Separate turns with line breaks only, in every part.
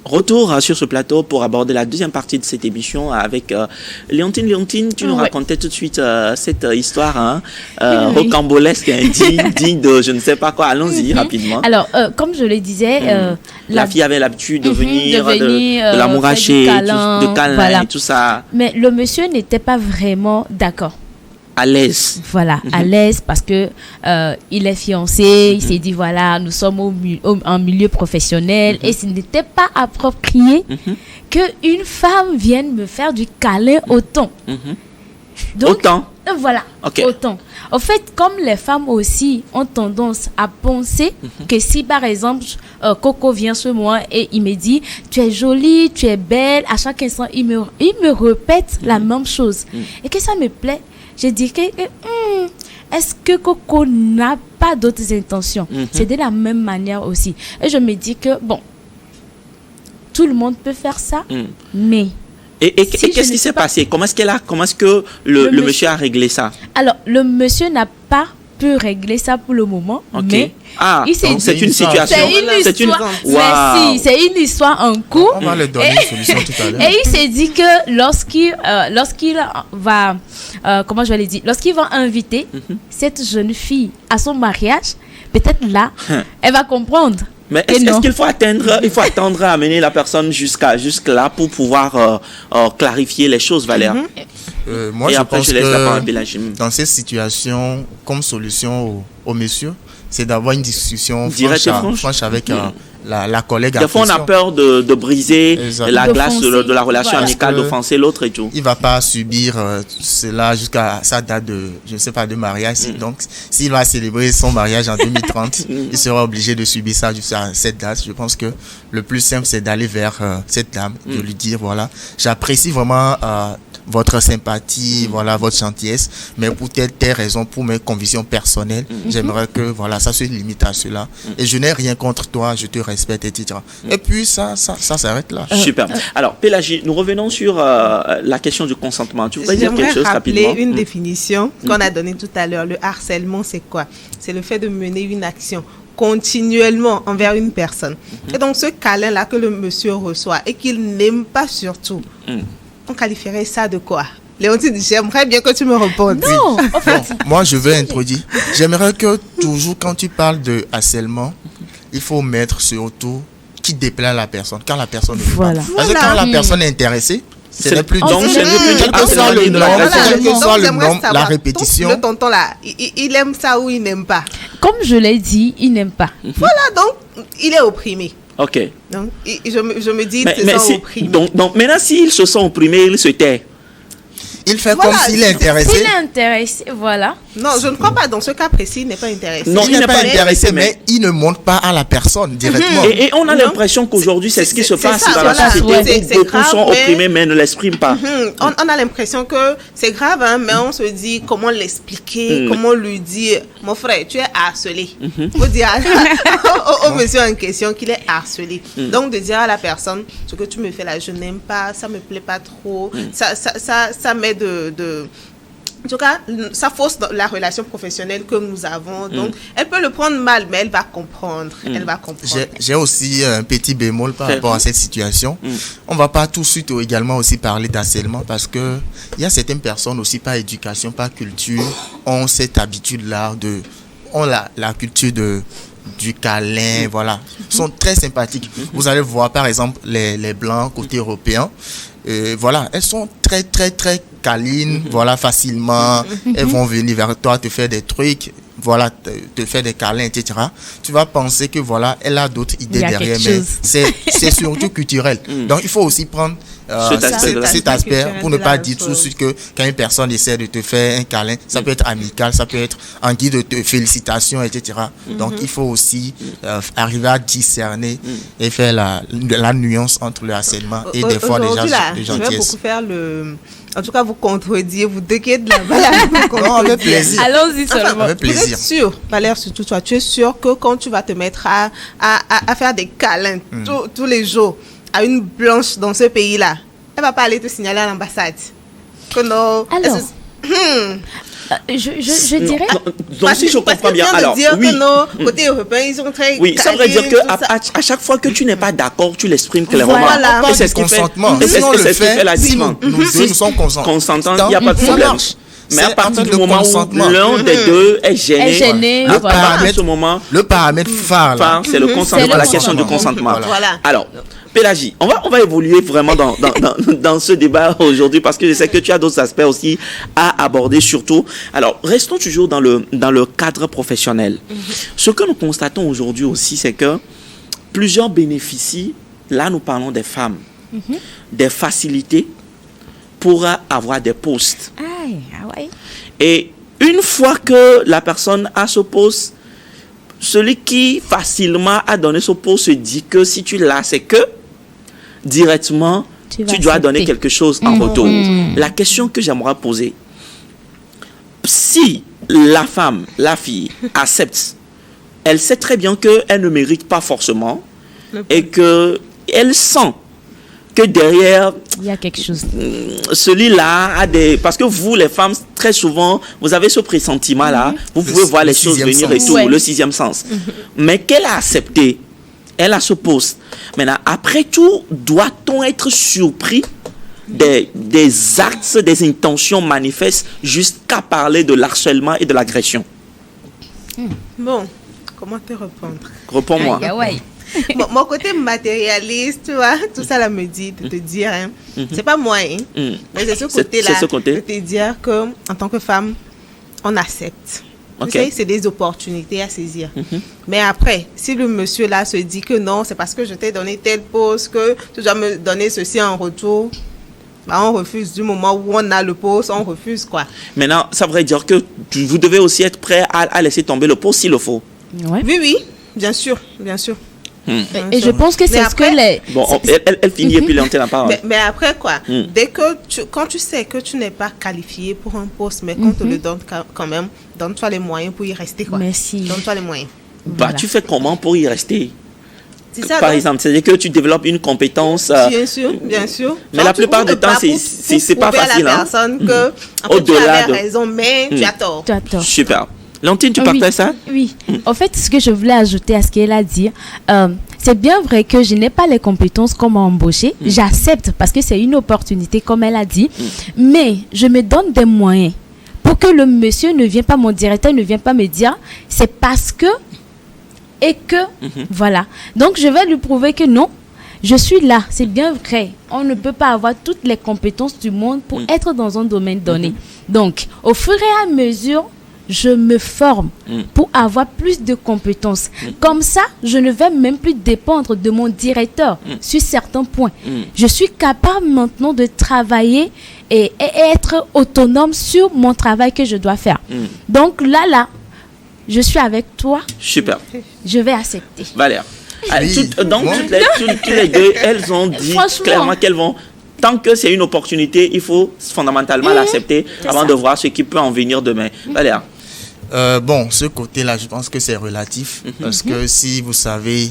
Retour sur ce plateau pour aborder la deuxième partie de cette émission avec Léontine. Léontine, tu nous racontais tout de suite cette histoire rocambolesque, digne de je ne sais pas quoi. Allons-y rapidement.
Alors, comme je le disais,
la fille avait l'habitude de venir, de l'amouracher, de câlin voilà. Et tout ça.
Mais le monsieur n'était pas vraiment d'accord.
À l'aise.
Voilà, à l'aise parce que il est fiancé, il s'est dit voilà, nous sommes en milieu professionnel et ce n'était pas approprié qu'une femme vienne me faire du câlin autant. Donc,
autant.
Voilà, autant. En fait, comme les femmes aussi ont tendance à penser que si par exemple Coco vient chez moi et il me dit tu es jolie, tu es belle, à chaque instant il me répète la même chose et que ça me plaît. Je dis que est-ce que Coco n'a pas d'autres intentions? C'est de la même manière aussi. Et je me dis que bon, tout le monde peut faire ça, mais
et qu'est-ce qui s'est passé? Comment est-ce que le monsieur a réglé ça?
Alors, le monsieur n'a pas pu régler ça pour le moment, mais
c'est une situation.
C'est une histoire en cours.
On va lui donner une solution tout à l'heure.
Et il s'est dit que lorsqu'il va, comment je vais le dire, lorsqu'il va inviter cette jeune fille à son mariage, peut-être là, elle va comprendre.
Mais est-ce qu'il faut attendre à amener la personne jusqu'à là pour pouvoir clarifier les choses, Valère?
Moi, je pense que dans cette situation, comme solution au monsieur, c'est d'avoir une discussion franche avec la collègue.
Des fois, on a peur de briser la glace de la relation amicale, d'offenser l'autre et tout.
Il ne va pas subir cela jusqu'à sa date de, je ne sais pas, de mariage. Donc, s'il va célébrer son mariage en 2030, il sera obligé de subir ça jusqu'à cette date. Je pense que le plus simple, c'est d'aller vers cette dame, de lui dire, voilà, j'apprécie vraiment votre sympathie, voilà, votre gentillesse, mais pour telle raison, pour mes convictions personnelles, j'aimerais que, voilà, ça se limite à cela. Et je n'ai rien contre toi, je te respecte, etc. Et puis, ça s'arrête là.
Super. Alors, Pélagie, nous revenons sur la question du consentement. Tu voudrais dire quelque chose rapidement?
J'aimerais rappeler une définition qu'on a donnée tout à l'heure. Le harcèlement, c'est quoi? C'est le fait de mener une action continuellement envers une personne. Et donc, ce câlin-là que le monsieur reçoit et qu'il n'aime pas surtout, on qualifierait ça de quoi? Léontine, j'aimerais bien que tu me répondes.
Non, en fait.
Moi, je veux introduire. J'aimerais que toujours, quand tu parles de harcèlement, il faut mettre surtout qui déplaît la personne, quand la personne ne veut pas. Parce que quand la personne est intéressée, ce n'est plus donc quel que soit le nom, la répétition.
Le tonton là, il aime ça ou il n'aime pas?
Comme je l'ai dit, il n'aime pas.
Voilà, donc il est opprimé.
Ok.
Donc, je me dis, il se sent opprimé.
Donc, maintenant, s'il se sent opprimé, il se tait.
Il fait comme s'il est intéressé.
S'il est intéressé, voilà.
Non, je ne crois pas. Dans ce cas précis, il n'est pas intéressé.
Non, il n'est pas intéressé, mais il ne montre pas à la personne directement.
Et on a l'impression qu'aujourd'hui, c'est ce qui se passe dans la société. Beaucoup sont opprimés, mais ne l'expriment pas.
On a l'impression que c'est grave, hein, mais on se dit comment l'expliquer, comment lui dire, mon frère, tu es harcelé. Il faut dire au monsieur en question qu'il est harcelé. Donc, de dire à la personne, ce que tu me fais là, je n'aime pas, ça me plaît pas trop, ça m'aide en tout cas, ça fausse la relation professionnelle que nous avons. Donc, elle peut le prendre mal, mais elle va comprendre. Elle va comprendre.
J'ai aussi un petit bémol par rapport à cette situation. On ne va pas tout de suite également aussi parler d'harcèlement parce que il y a certaines personnes aussi par éducation, par culture, ont cette habitude-là ont la culture du câlin, voilà. Ils sont très sympathiques. Vous allez voir, par exemple, les Blancs côté européen. Voilà, elles sont très, très, très câlines, voilà, facilement. Elles vont venir vers toi, te faire des trucs, voilà, te faire des câlins, etc. Tu vas penser que, voilà, elle a d'autres idées derrière, mais c'est surtout culturel. Donc, il faut aussi prendre cet aspect pour ne pas dire tout de suite que quand une personne essaie de te faire un câlin, ça peut être amical, ça peut être en guise de félicitations, etc. Donc, il faut aussi arriver à discerner et faire la nuance entre le harcèlement et des fois les gentillesses.
Je vais beaucoup faire en tout cas, vous contredire, vous déguer de la valeur.
Non, avec plaisir.
Allons-y seulement.
Avec plaisir.
Vous êtes sûr, Valère, surtout toi, tu es sûr que quand tu vas te mettre à faire des câlins tous les jours à une blanche dans ce pays-là, elle ne va pas aller te signaler à l'ambassade. Que non.
Alors, Je dirais...
Donc, si je comprends bien, alors,
dire
oui.
que nos côtés européens, ils sont très
Oui, ça voudrait
calés,
dire que
tout ça.
à chaque fois que tu n'es pas d'accord, tu l'exprimes clairement.
Voilà.
Et c'est ce qui fait,
Consentement.
et c'est
Si on
ce
le
qui
fait,
fait la
si
différence.
nous deux, nous sommes
consentants, il n'y a pas de
ça
problème.
marche.
Mais à
C'est
partir
entre
du
le
moment où
consentement.
l'un des deux est gêné,
Est gêné,
à
voilà.
partir de ce moment,
Le paramètre phare, là.
c'est le consentement,
C'est le
la question du
consentement.
consentement.
Voilà.
Alors, Pélagie, on va évoluer vraiment dans ce débat aujourd'hui parce que je sais que tu as d'autres aspects aussi à aborder surtout. Alors, restons toujours dans le cadre professionnel. Ce que nous constatons aujourd'hui aussi, c'est que plusieurs bénéficient, là nous parlons des femmes, des facilités pour avoir des postes.
Ouais.
Et une fois que la personne a ce poste, celui qui facilement a donné ce poste se dit que si tu l'as, c'est que directement,
Tu
tu
vas
dois
accepter.
donner quelque chose en retour. La question que j'aimerais poser, si la femme, la fille accepte, elle sait très bien qu'elle ne mérite pas forcément et qu'elle sent que derrière
Il y a quelque chose.
celui-là a des... Parce que vous, les femmes, très souvent, vous avez ce pressentiment-là. Vous pouvez voir les choses
sixième
venir et
sens.
tout,
Ouais.
le sixième sens. Mais qu'elle a accepté, elle a ce poste. Maintenant, après tout, doit-on être surpris des actes, des intentions manifestes jusqu'à parler de l'harcèlement et de l'agression?
Bon, comment te répondre?
Réponds-moi.
Ouais.
Mon côté matérialiste, tu vois, tout ça là me dit de te dire, hein, c'est pas moi, hein, mais c'est ce côté-là,
c'est ce côté.
de te dire que en tant que femme, on accepte.
Ok.
Tu sais, c'est des opportunités à saisir. Mais après, si le monsieur là se dit que non, c'est parce que je t'ai donné telle poste que tu dois me donner ceci en retour, bah, on refuse. Du moment où on a le poste, on refuse quoi.
Maintenant, ça voudrait dire que vous devez aussi être prêt à laisser tomber le poste s'il le faut.
Ouais.
Oui, bien sûr, bien sûr.
Et je pense que
Mais
c'est ce
après-
que les...
Bon, elle finit et puis l'antenne la parole.
Mais après quoi,
Mm.
dès que quand tu sais que tu n'es pas qualifié pour un poste, mais qu'on te le donne quand même, donne-toi les moyens pour y rester quoi.
Merci.
Donne-toi les moyens.
Bah,
Voilà.
tu fais comment pour y rester?
C'est ça.
Par
donc,
exemple, c'est-à-dire que tu développes une compétence.
bien sûr, bien sûr.
Mais la plupart du temps, c'est pas facile,
À la
hein.
personne que, en fait,
Au-delà
tu avais
de-
raison, mais tu as tort.
Tu as tort.
Super. Lantine, tu
Oui.
partages ça?
Oui. En fait, ce que je voulais ajouter à ce qu'elle a dit, c'est bien vrai que je n'ai pas les compétences qu'on m'a embauché. J'accepte parce que c'est une opportunité, comme elle a dit. Mais je me donne des moyens pour que le monsieur ne vienne pas, mon directeur ne vienne pas me dire, c'est parce que et que, voilà. Donc, je vais lui prouver que non, je suis là. C'est bien vrai. On ne peut pas avoir toutes les compétences du monde pour être dans un domaine donné. Donc, au fur et à mesure, je me forme pour avoir plus de compétences. Comme ça, je ne vais même plus dépendre de mon directeur sur certains points. Je suis capable maintenant de travailler et être autonome sur mon travail que je dois faire. Donc là, je suis avec toi,
Super.
je vais accepter.
Valère. Allez,
Oui.
donc,
Bon.
toutes les deux, elles ont dit
Franchement.
clairement qu'elles vont. Tant que c'est une opportunité, il faut fondamentalement l'accepter
c'est
avant
ça.
de voir ce qui peut en venir demain. Valère.
Bon, ce côté-là, je pense que c'est relatif. Parce que si vous savez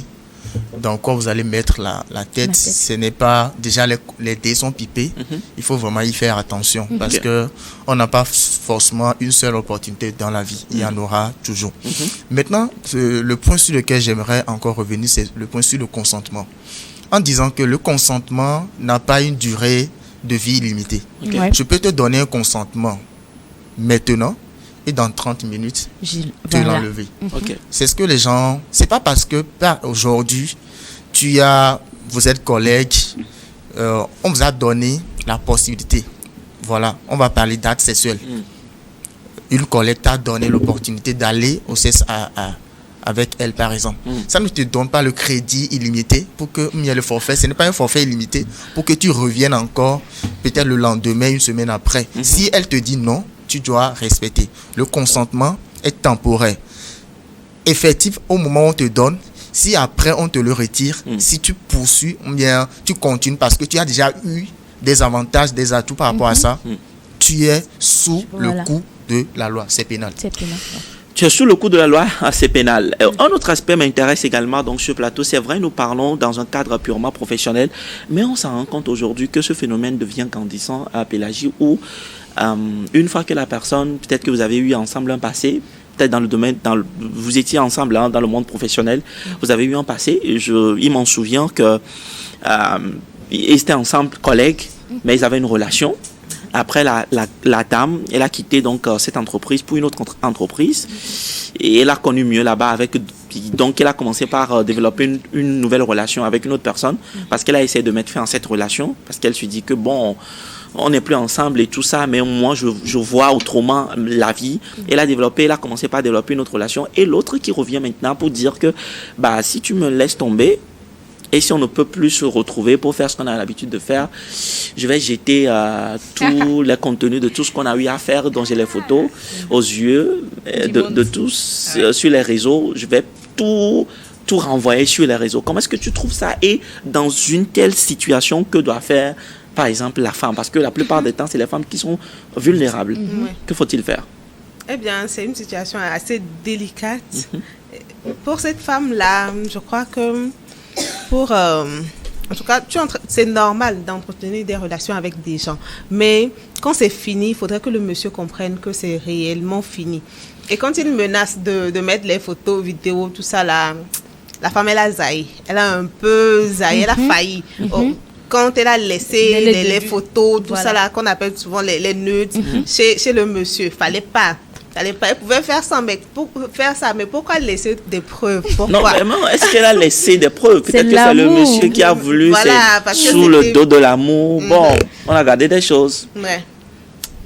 dans quoi vous allez mettre la tête, ce n'est pas... Déjà, les dés sont pipés. Il faut vraiment y faire attention. Parce
Ok.
que on n'a pas forcément une seule opportunité dans la vie. Il y en aura toujours. Maintenant, le point sur lequel j'aimerais encore revenir, c'est le point sur le consentement. En disant que le consentement n'a pas une durée de vie illimitée.
Ok.
Ouais.
Je peux te donner un consentement maintenant et dans 30 minutes, te
Voilà.
l'enlever.
Ok.
C'est ce que les gens... C'est pas parce que aujourd'hui, vous êtes collègues, on vous a donné la possibilité. Voilà, on va parler d'actes sexuels. Une collègue t'a donné l'opportunité d'aller au sexe avec elle, par exemple. Ça ne te donne pas le crédit illimité pour que il y ait le forfait. Ce n'est pas un forfait illimité pour que tu reviennes encore peut-être le lendemain, une semaine après. Si elle te dit non, tu dois respecter. Le consentement est temporaire. Effectif au moment où on te donne. Si après on te le retire, si tu poursuis ou bien tu continues parce que tu as déjà eu des avantages, des atouts par rapport à ça, tu es sous
Voilà.
le coup de la loi. C'est pénal.
C'est pénal.
Tu es sous le coup de la loi, c'est pénal. Un autre aspect m'intéresse également donc sur le plateau. C'est vrai, nous parlons dans un cadre purement professionnel, mais on s'en rend compte aujourd'hui que ce phénomène devient grandissant à Pélagie où une fois que la personne, peut-être que vous avez eu ensemble un passé, peut-être dans le domaine, vous étiez ensemble dans le monde professionnel, vous avez eu un passé, il m'en souvient que ils étaient ensemble collègues, mais ils avaient une relation. Après, la dame, elle a quitté donc cette entreprise pour une autre entreprise et elle a connu mieux là-bas donc elle a commencé par développer une nouvelle relation avec une autre personne parce qu'elle a essayé de mettre fin à cette relation parce qu'elle se dit que bon, on n'est plus ensemble et tout ça, mais moi je vois autrement la vie. Elle a commencé par développer une autre relation et l'autre qui revient maintenant pour dire que bah si tu me laisses tomber et si on ne peut plus se retrouver pour faire ce qu'on a l'habitude de faire, je vais jeter tous les contenus de tout ce qu'on a eu à faire, dont j'ai les photos aux yeux de tous sur les réseaux. Je vais tout renvoyer sur les réseaux. Comment est-ce que tu trouves ça? Et dans une telle situation, que doit faire, par exemple, la femme? Parce que la plupart des temps, c'est les femmes qui sont vulnérables. Que faut-il faire?
Eh bien, c'est une situation assez délicate. Pour cette femme-là, je crois que en tout cas, c'est normal d'entretenir des relations avec des gens. Mais quand c'est fini, il faudrait que le monsieur comprenne que c'est réellement fini. Et quand il menace de mettre les photos, vidéos, tout ça, la femme, elle a zaï. Elle a un peu zaï, elle a failli. Quand elle a laissé les photos, tout ça, là, qu'on appelle souvent les nudes, chez le monsieur, fallait pas. Elle pouvait faire ça, mais pourquoi laisser des preuves? Pourquoi?
Non, vraiment, est-ce qu'elle a laissé des preuves? Peut-être que c'est le monsieur qui a voulu, sous le dos de l'amour. Bon, on a gardé des choses.
Ouais.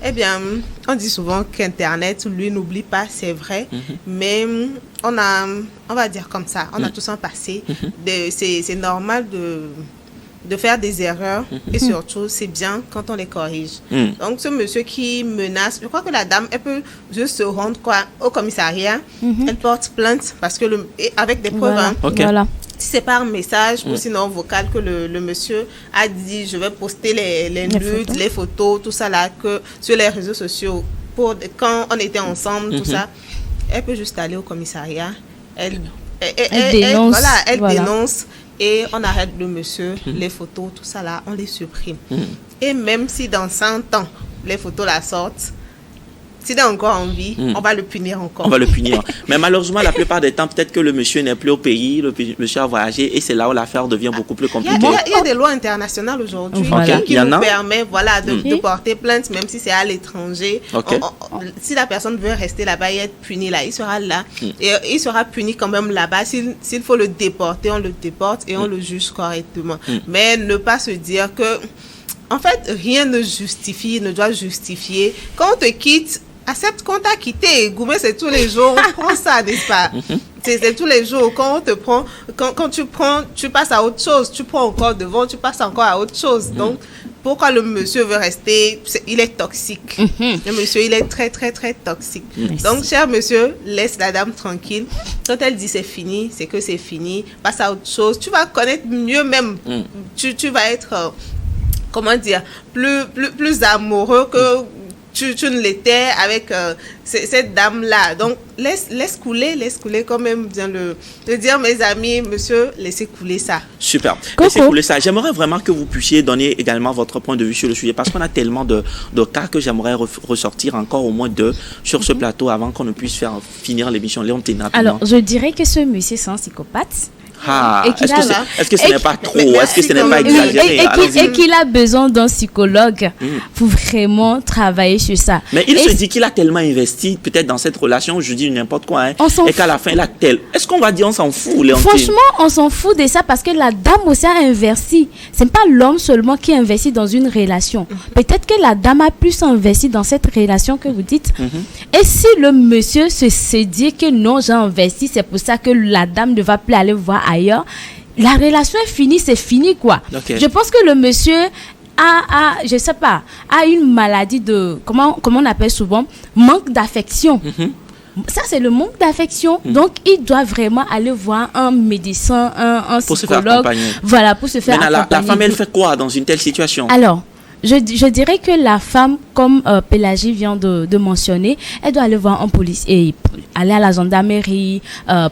Eh bien, on dit souvent qu'Internet, lui, n'oublie pas, c'est vrai, mais on va dire comme ça, on a tous un passé. C'est normal de faire des erreurs et surtout c'est bien quand on les corrige. Donc ce monsieur qui menace, je crois que la dame, elle peut juste se rendre au commissariat, elle porte plainte parce que avec des preuves.
Voilà.
Si c'est par message ou sinon vocal que le monsieur a dit je vais poster les nudes, les photos, tout ça là que sur les réseaux sociaux quand on était ensemble, tout ça, elle peut juste aller au commissariat, elle dénonce, dénonce. Et on arrête le monsieur, les photos, tout ça là, on les supprime. Et même si dans 100 ans, les photos la sortent, s'il est encore en vie, on va le punir encore.
On va le punir. Mais malheureusement, la plupart des temps, peut-être que le monsieur n'est plus au pays, le monsieur a voyagé et c'est là où l'affaire devient beaucoup plus compliquée.
Il y a des lois internationales aujourd'hui qui nous permettent de porter plainte, même si c'est à l'étranger. Si la personne veut rester là-bas et être punie là, il sera là. Et il sera puni quand même là-bas. S'il faut le déporter, on le déporte et on le juge correctement. Mais ne pas se dire que... En fait, rien ne doit justifier. Quand on te quitte, accepte qu'on t'a quitté. Goumé, c'est tous les jours. On prend ça, n'est-ce pas? C'est tous les jours. Quand on te prend, quand tu passes à autre chose. Tu prends encore devant, tu passes encore à autre chose. Donc, pourquoi le monsieur veut rester? Il est toxique. Le monsieur, il est très, très, très toxique. Donc, cher monsieur, laisse la dame tranquille. Quand elle dit c'est fini, c'est que c'est fini. Passe à autre chose. Tu vas connaître mieux même. Tu vas être... comment dire, plus amoureux que tu ne l'étais avec cette dame-là. Donc, laisse couler quand même, bien le dire, mes amis, monsieur, laissez couler ça.
Super. Laissez couler ça. J'aimerais vraiment que vous puissiez donner également votre point de vue sur le sujet, parce qu'on a tellement de cas que j'aimerais ressortir encore au moins 2 sur ce plateau avant qu'on ne puisse finir l'émission. Léontine, rapidement.
Alors, je dirais que ce monsieur, c'est un psychopathe.
Est-ce que ce n'est pas trop? Est-ce que ce n'est pas exagéré?
Et qu'il a besoin d'un psychologue pour vraiment travailler sur ça.
Mais il se dit qu'il a tellement investi peut-être dans cette relation, je dis n'importe quoi, et qu'à la fin, il a Est-ce qu'on va dire on s'en fout, Léontine?
Franchement, on s'en fout de ça parce que la dame aussi a investi. Ce n'est pas l'homme seulement qui investit dans une relation. Peut-être que la dame a plus investi dans cette relation que vous dites. Et si le monsieur se dit que non, j'ai investi, c'est pour ça que la dame ne va plus aller voir ailleurs, la relation est finie, c'est fini quoi. Je pense que le monsieur je sais pas, a une maladie de, comment on appelle souvent, manque d'affection. Ça, c'est le manque d'affection. Donc, il doit vraiment aller voir un médecin, un psychologue. Voilà, pour se faire accompagner.
La femme, elle fait quoi dans une telle situation?
Alors, je dirais que la femme, comme Pélagie vient de mentionner, elle doit aller voir un policier, aller à la gendarmerie,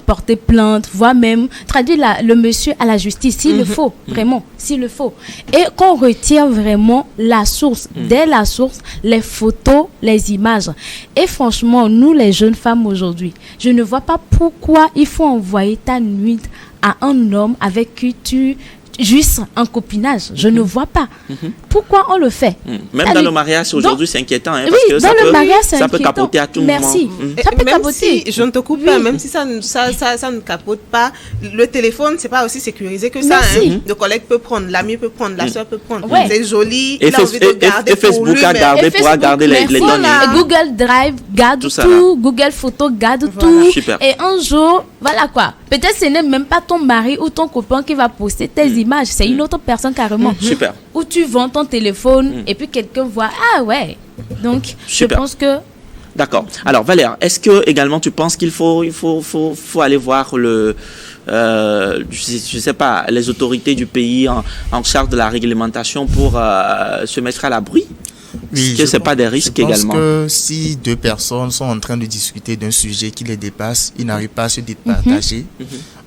porter plainte, voire même traduire le monsieur à la justice s'il le faut, vraiment, s'il le faut. Et qu'on retire vraiment la source, dès la source, les photos, les images. Et franchement, nous les jeunes femmes aujourd'hui, je ne vois pas pourquoi il faut envoyer ta nude à un homme avec qui tu juste un copinage. Je ne vois pas. Pourquoi on le fait?
Même dans le mariage, aujourd'hui, c'est inquiétant. Hein,
oui,
parce que
dans le mariage, c'est
ça
inquiétant.
peut capoter à tout
Merci.
moment.
Ça peut
même
capoter.
si, je ne te coupe pas, même si ça ne capote pas, le téléphone, c'est pas aussi sécurisé que ça.
Merci.
Hein. Le collègue peut prendre, l'ami peut prendre, la soeur peut prendre.
Ouais.
C'est joli,
Et
il a envie de garder pour
Facebook
lui.
a gardé, pourra garder les
merci.
données.
Et Google Drive garde
Tout
tout,
ça, là.
Google Photo garde
Voilà.
tout.
Super.
Et un jour, voilà quoi. Peut-être ce n'est même pas ton mari ou ton copain qui va poster tes images, c'est une autre personne carrément.
Super.
Où tu vends ton téléphone et puis quelqu'un voit, ah ouais. Donc,
Super.
je pense que
D'accord. Alors Valère, est-ce que également tu penses qu'il faut aller voir je sais pas, les autorités du pays en charge de la réglementation pour se mettre à l'abri?
Oui,
Est-ce que c'est pas des risques également?
Je pense que si deux personnes sont en train de discuter d'un sujet qui les dépasse, ils n'arrivent pas à se départager.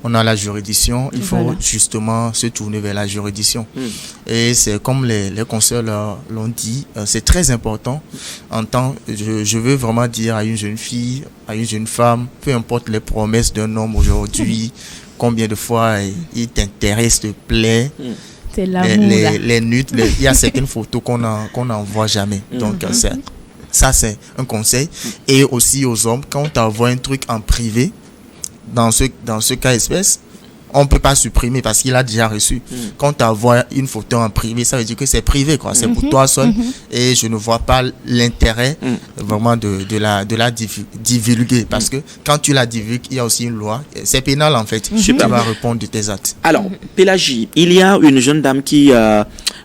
On a la juridiction, il faut justement se tourner vers la juridiction. Et c'est comme les conseillers l'ont dit, c'est très important. Je veux vraiment dire à une jeune fille, à une jeune femme, peu importe les promesses d'un homme aujourd'hui, combien de fois il t'intéresse, te plaît.
c'est l'amour là.
Les nudes, il y a certaines photos qu'on n'envoie jamais. Donc, ça, c'est un conseil. Et aussi aux hommes, quand on t'envoie un truc en privé, dans ce cas espèce, on ne peut pas supprimer parce qu'il a déjà reçu. Quand on t'envoie une photo en privé, ça veut dire que c'est privé, quoi. C'est pour toi seul. Et je ne vois pas l'intérêt vraiment de la divulguer. Parce que quand tu la divulgues, il y a aussi une loi. C'est pénal, en fait. Tu vas répondre de tes actes.
Alors, Pélagie, il y a une jeune dame qui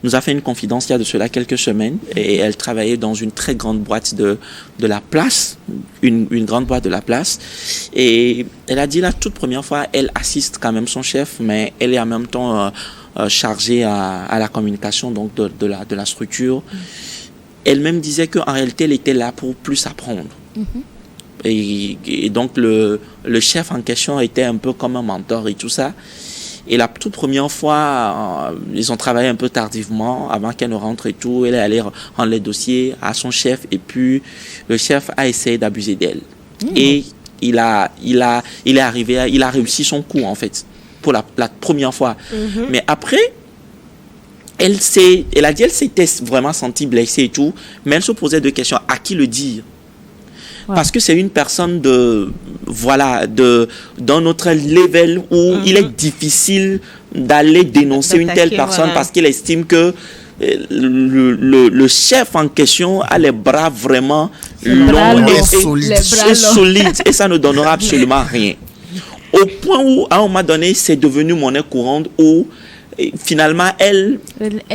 nous a fait une confidence il y a de cela quelques semaines. Et elle travaillait dans une très grande boîte de la place. Une grande boîte de la place. Et elle a dit la toute première fois, elle assiste quand même son chef, mais elle est en même temps chargée à la communication donc de la structure. Elle-même disait qu'en réalité, elle était là pour plus apprendre. Et donc, le chef en question était un peu comme un mentor et tout ça. Et la toute première fois, ils ont travaillé un peu tardivement, avant qu'elle ne rentre et tout. Elle est allée rendre les dossiers à son chef. Et puis, le chef a essayé d'abuser d'elle. Et il a réussi son coup, en fait, pour la première fois. Mais après, elle a dit, elle s'était vraiment sentie blessée et tout. Mais elle se posait deux questions. À qui le dire? Parce que c'est une personne d'un autre level où il est difficile d'aller dénoncer une telle personne parce qu'il estime que le chef en question a les bras vraiment longs et solides et ça ne donnera absolument rien. Au point où, à un moment donné, c'est devenu monnaie courante où finalement, elle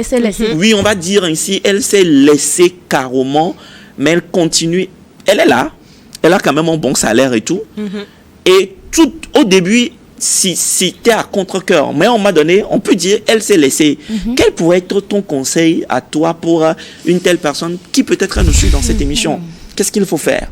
s'est laissée.
Oui, on va dire ainsi, elle s'est laissée carrément, mais elle continue. Elle est là. Elle a quand même un bon salaire et tout. Et tout au début, c'était à contre-cœur. Mais à un moment donné, on peut dire, elle s'est laissée. Quel pourrait être ton conseil à toi pour une telle personne qui peut-être nous suit dans cette émission? Qu'est-ce qu'il faut faire?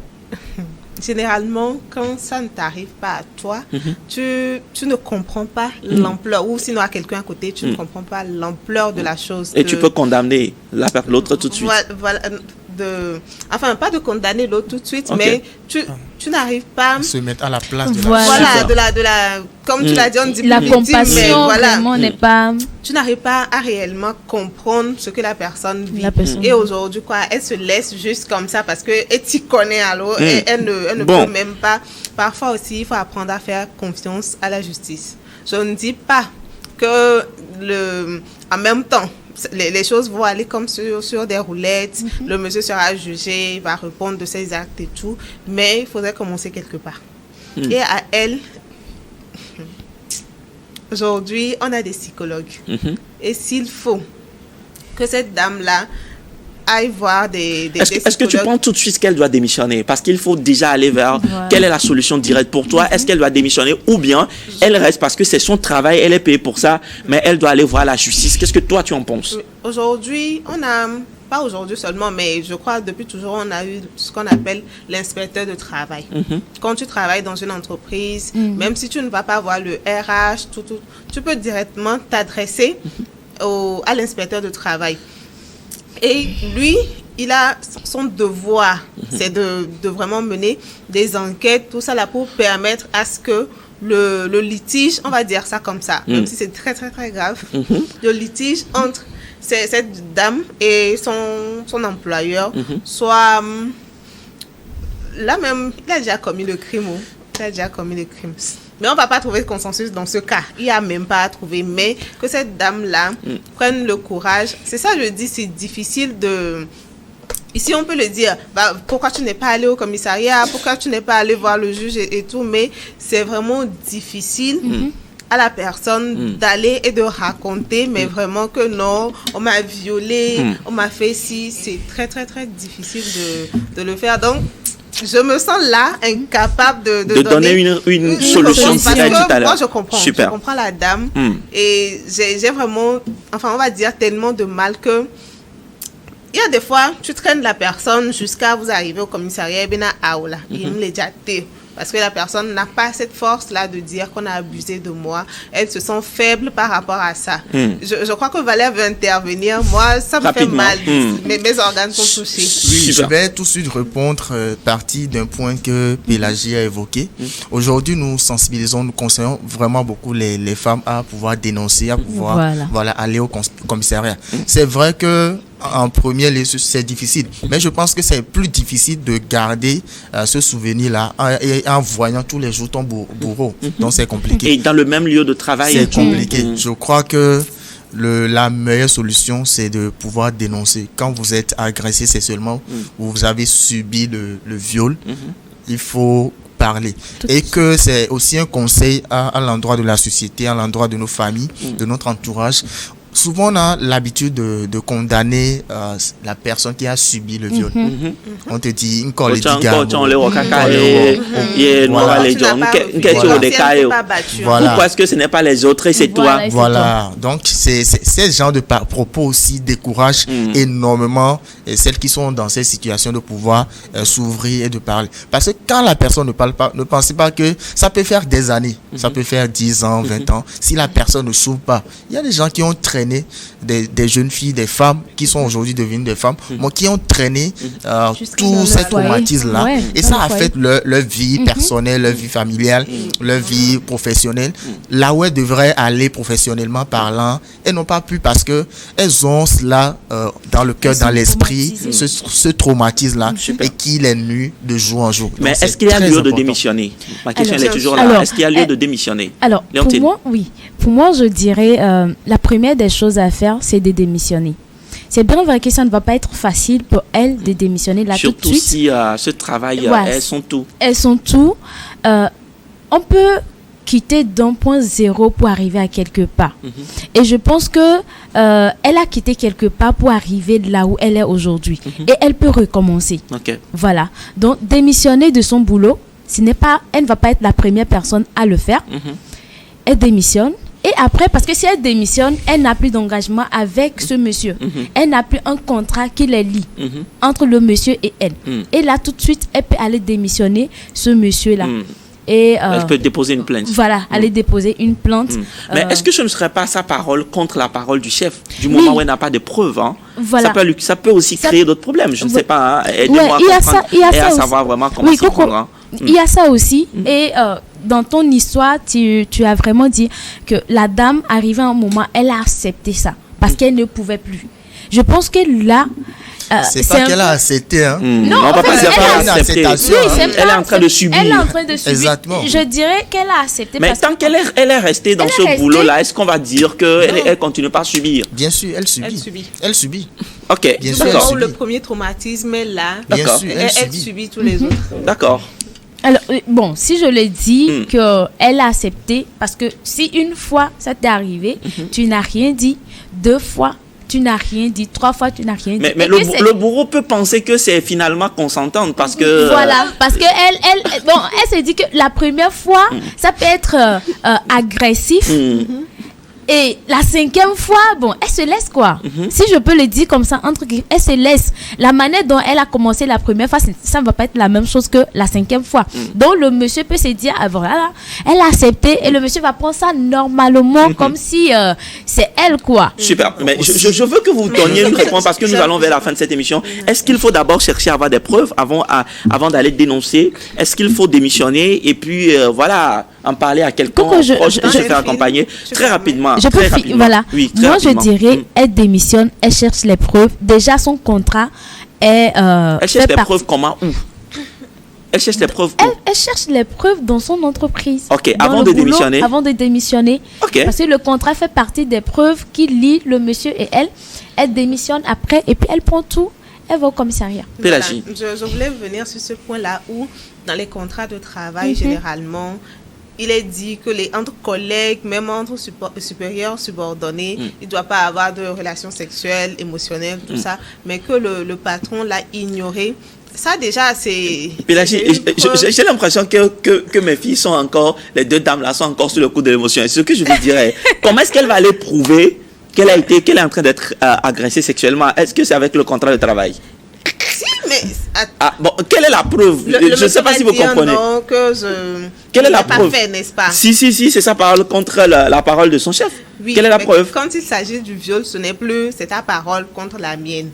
Généralement, quand ça ne t'arrive pas à toi, tu ne comprends pas l'ampleur, ou sinon à quelqu'un à côté, tu ne comprends pas l'ampleur de la chose.
Et tu peux condamner l'autre tout de suite.
Voilà, enfin, pas de condamner l'autre tout de suite, mais tu n'arrives pas
à se mettre à la place de
comme tu l'as dit, on dit
la
plus victime, mais
compassion
voilà.
vraiment n'est pas.
Tu n'arrives pas à réellement comprendre ce que la personne vit. Et aujourd'hui, elle se laisse juste comme ça parce que tu connais alors et elle ne peut même pas. Parfois aussi, il faut apprendre à faire confiance à la justice. Je ne dis pas que en même temps, les choses vont aller comme sur des roulettes. Le monsieur sera jugé, il va répondre de ses actes et tout. Mais il faudrait commencer quelque part. Et à elle, aujourd'hui, on a des psychologues. Et s'il faut que cette dame-là aille voir des
Est-ce que tu penses tout de suite qu'elle doit démissionner? Parce qu'il faut déjà aller vers quelle est la solution directe pour toi. Est-ce qu'elle doit démissionner ou bien elle reste parce que c'est son travail, elle est payée pour ça, mais elle doit aller voir la justice? Qu'est-ce que toi tu en penses?
Aujourd'hui, on a, pas aujourd'hui seulement, mais je crois depuis toujours, on a eu ce qu'on appelle l'inspecteur de travail. Quand tu travailles dans une entreprise, même si tu ne vas pas voir le RH, tu peux directement t'adresser à l'inspecteur de travail. Et lui, il a son devoir, c'est de vraiment mener des enquêtes, tout ça là, pour permettre à ce que le litige, on va dire ça comme ça, même si c'est très, très, très grave, le litige entre cette dame et son employeur soit... là même, il a déjà commis le crime. Mais on ne va pas trouver de consensus dans ce cas. Il n'y a même pas à trouver. Mais que cette dame-là prenne le courage. C'est ça, je dis, c'est difficile de... Ici, on peut le dire, pourquoi tu n'es pas allé au commissariat, pourquoi tu n'es pas allé voir le juge et tout. Mais c'est vraiment difficile à la personne d'aller et de raconter, mais vraiment que non, on m'a violé, on m'a fait ci. C'est très, très, très difficile de le faire. Donc, je me sens là incapable de donner une solution directe tout à l'heure. Moi, je comprends. Super. Je comprends la dame. Et j'ai vraiment, enfin, on va dire tellement de mal que il y a des fois, tu traînes la personne jusqu'à vous arriver au commissariat et bien à Aoula. Il me l'a déjà dit. Parce que la personne n'a pas cette force-là de dire qu'on a abusé de moi. Elle se sent faible par rapport à ça. Je crois que Valère veut intervenir. Moi, ça me fait mal. Mes organes sont touchés.
Oui, je vais tout de suite répondre partie d'un point que Pélagie a évoqué. Aujourd'hui, nous sensibilisons, nous conseillons vraiment beaucoup les femmes à pouvoir dénoncer, à pouvoir aller au commissariat. C'est vrai que en premier lieu, c'est difficile. Mais je pense que c'est plus difficile de garder ce souvenir-là en voyant tous les jours ton bourreau. Donc, c'est compliqué.
Et dans le même lieu de travail.
C'est compliqué. Je crois que la meilleure solution, c'est de pouvoir dénoncer. Quand vous êtes agressé, c'est seulement où vous avez subi le viol. Il faut parler. Et que c'est aussi un conseil à l'endroit de la société, à l'endroit de nos familles, de notre entourage. Souvent, on a l'habitude de condamner la personne qui a subi le viol. On te dit, pourquoi
est-ce que ce n'est pas les autres et c'est toi?
Voilà. Donc, ce genre de propos aussi découragent énormément celles qui sont dans cette situation de pouvoir s'ouvrir et de parler. Parce que quand la personne ne parle pas, ne pensez pas que ça peut faire des années. Ça peut faire 10 ans, 20 ans. Si la personne ne s'ouvre pas, il y a des gens qui ont traîné des jeunes filles, des femmes qui sont aujourd'hui devenues des femmes, mais qui ont traîné tous ces traumatismes-là. Et ça affecte leur vie personnelle, leur vie familiale, leur vie professionnelle. Là où elles devraient aller professionnellement parlant, elles n'ont pas pu parce qu'elles ont cela dans le cœur, dans l'esprit, ce traumatisme-là, et qui les nuit de jour en jour.
Mais est-ce qu'il y a lieu de démissionner? Ma question est toujours là. Est-ce qu'il y a lieu de démissionner?
Alors, pour moi, oui. Pour moi, je dirais la première des choses à faire, c'est de démissionner. C'est bien vrai que ça ne va pas être facile pour elles de démissionner là
surtout
tout de suite.
Surtout si ce travail, elles sont tout.
Elles sont tout. On peut quitter d'un point zéro pour arriver à quelque part. Et je pense que elle a quitté quelque part pour arriver là où elle est aujourd'hui. Et elle peut recommencer. Voilà. Donc, démissionner de son boulot, elle ne va pas être la première personne à le faire. Elle démissionne. Et après, parce que si elle démissionne, elle n'a plus d'engagement avec ce monsieur. Elle n'a plus un contrat qui les lie entre le monsieur et elle. Et là, tout de suite, elle peut aller démissionner ce monsieur-là. Et
elle peut déposer une plainte.
Voilà, aller déposer une plainte.
Mais est-ce que ce ne serait pas sa parole contre la parole du chef? Du moment où elle n'a pas de preuves,
voilà.
ça peut aussi créer d'autres problèmes. Je ne sais pas. Aidez-moi à comprendre et à savoir vraiment comment s'y prendre.
Il y a ça aussi. Et dans ton histoire, tu as vraiment dit que la dame, arrivée à un moment, elle a accepté ça parce qu'elle ne pouvait plus. Je pense que là...
c'est pas qu'elle a accepté.
Non,
on va pas dire qu'elle a accepté. Elle est en train de subir.
Elle est en train de subir.
Exactement.
Je dirais qu'elle a accepté.
Mais tant qu'elle est restée dans ce boulot-là, est-ce qu'on va dire qu'elle continue pas à subir?
Bien sûr, elle subit. Elle subit.
Ok,
bien
sûr.
Le premier traumatisme est là.
Bien sûr,
elle subit tous les autres.
D'accord.
Alors, bon, si je le dis qu'elle a accepté, parce que si une fois ça t'est arrivé, tu n'as rien dit, 2 fois, tu n'as rien dit, 3 fois, tu n'as rien dit.
Mais le bourreau peut penser que c'est finalement consentante parce que...
Voilà, parce que elle se dit que la première fois, ça peut être agressif. Et la 5e fois, bon, elle se laisse quoi. Si je peux le dire comme ça, entre guillemets, elle se laisse. La manière dont elle a commencé la première fois, ça ne va pas être la même chose que la 5e fois. Donc le monsieur peut se dire, ah, voilà, elle a accepté et le monsieur va prendre ça normalement comme si c'est elle quoi.
Super, mais je veux que vous donniez une réponse parce que nous allons vers la fin de cette émission. Est-ce qu'il faut d'abord chercher à avoir des preuves avant d'aller dénoncer? Est-ce qu'il faut démissionner et puis voilà, en parler à quelqu'un proche et se faire accompagner très rapidement?
Voilà.
Oui,
moi
rapidement.
je dirais, elle démissionne, elle cherche les preuves. Déjà son contrat est...
elle cherche les preuves comment? Où? Elle cherche les preuves où?
Elle cherche les preuves dans son entreprise.
Ok, avant de démissionner.
Avant de démissionner.
Ok.
Parce que le contrat fait partie des preuves qui lient le monsieur et elle. Elle démissionne après et puis elle prend tout. Elle va au commissariat.
Voilà. Je voulais venir sur ce point-là où, dans les contrats de travail, généralement, il est dit que entre collègues, même entre supérieurs, subordonnés, il ne doit pas avoir de relations sexuelles, émotionnelles, tout ça, mais que le patron l'a ignoré. Ça, déjà, c'est...
J'ai l'impression que mes filles sont encore, les 2 dames là, sont encore sur le coup de l'émotion. Et ce que je vous dirais, comment est-ce qu'elle va aller prouver qu'elle est en train d'être agressée sexuellement? Est-ce que c'est avec le contrat de travail?
Si, mais...
bon, quelle est la preuve? Je ne sais pas si vous comprenez.
Non,
quelle est la preuve?
Pas fait, n'est-ce pas?
Si, c'est sa parole contre la parole de son chef.
Oui,
quelle est la preuve?
Quand il s'agit du viol, ce n'est plus c'est ta parole contre la mienne.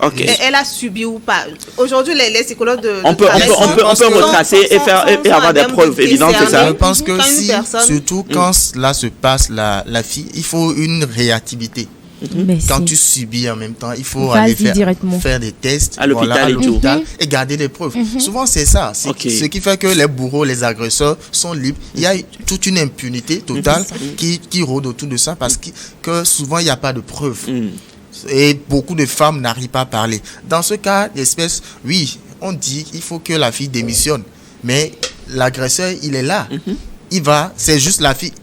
Okay.
Elle a subi ou pas. Aujourd'hui, les psychologues
on peut retracer et avoir des preuves évidentes que ça.
Je pense que surtout quand cela se passe, la fille, il faut une réactivité. Quand tu subis en même temps, il faut aller faire des tests
à l'hôpital
et garder des preuves. Souvent, c'est ça. Ce qui fait que les bourreaux, les agresseurs sont libres. Il y a toute une impunité totale qui rôde autour de ça parce que souvent, il n'y a pas de preuves. Et beaucoup de femmes n'arrivent pas à parler. Dans ce cas d'espèce, oui, on dit qu'il faut que la fille démissionne. Mais l'agresseur, il est là. C'est juste la fille.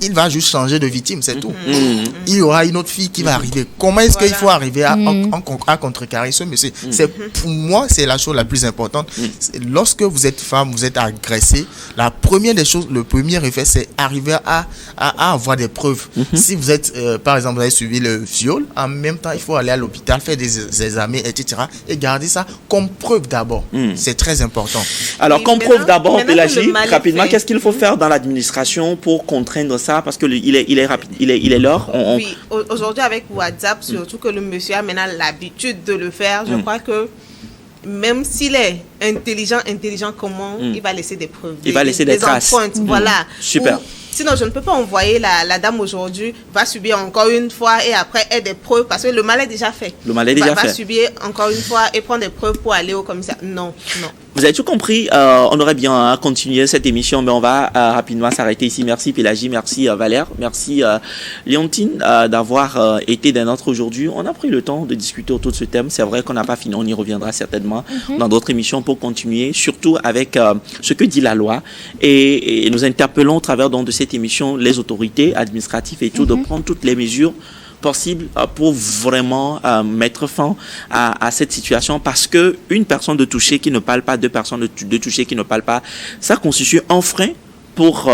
Il va juste changer de victime, c'est tout. Il y aura une autre fille qui va arriver. Comment est-ce qu'il faut arriver à contrecarrer ce monsieur? Pour moi, c'est la chose la plus importante. Lorsque vous êtes femme, vous êtes agressée, la première des choses, le premier effet, c'est arriver à avoir des preuves. Si vous êtes, par exemple, vous avez suivi le viol, en même temps, il faut aller à l'hôpital, faire des examens, etc. Et garder ça comme preuve d'abord. C'est très important.
Alors, comme preuve d'abord, Pélagie, rapidement, qu'est-ce qu'il faut faire dans l'administration pour contraindre ça parce que il est l'heure.
Oui, aujourd'hui avec WhatsApp, surtout que le monsieur a maintenant l'habitude de le faire, je crois que même s'il est intelligent comment, il va laisser des preuves.
Il va laisser des traces.
Voilà.
Super.
Sinon, je ne peux pas envoyer la dame aujourd'hui, va subir encore une fois et après elle des preuves parce que le mal est déjà fait.
Le mal est déjà fait.
Va subir encore une fois et prendre des preuves pour aller au commissaire. Non.
Vous avez tout compris. On aurait bien continué cette émission, mais on va rapidement s'arrêter ici. Merci Pélagie, merci Valère, merci Léontine d'avoir été des nôtres aujourd'hui. On a pris le temps de discuter autour de ce thème. C'est vrai qu'on n'a pas fini. On y reviendra certainement dans d'autres émissions pour continuer, surtout avec ce que dit la loi. Et nous interpellons au travers donc de cette émission les autorités administratives et tout, de prendre toutes les mesures possibles pour vraiment mettre fin à cette situation, parce que une personne de toucher qui ne parle pas, 2 personnes de toucher qui ne parlent pas, ça constitue un frein pour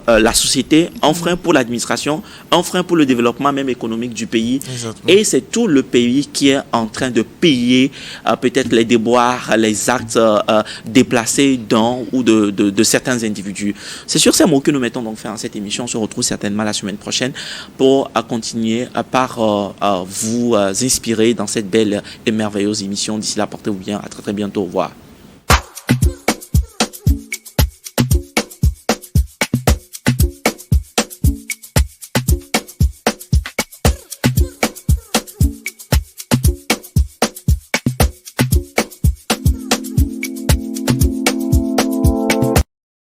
la société, un frein pour l'administration, un frein pour le développement même économique du pays. Exactement. Et c'est tout le pays qui est en train de payer peut-être les déboires, les actes déplacés d'un ou de certains individus. C'est sur ces mots que nous mettons donc fin à cette émission. On se retrouve certainement la semaine prochaine pour continuer par vous inspirer dans cette belle et merveilleuse émission. D'ici là, portez-vous bien. À très très bientôt. Au revoir.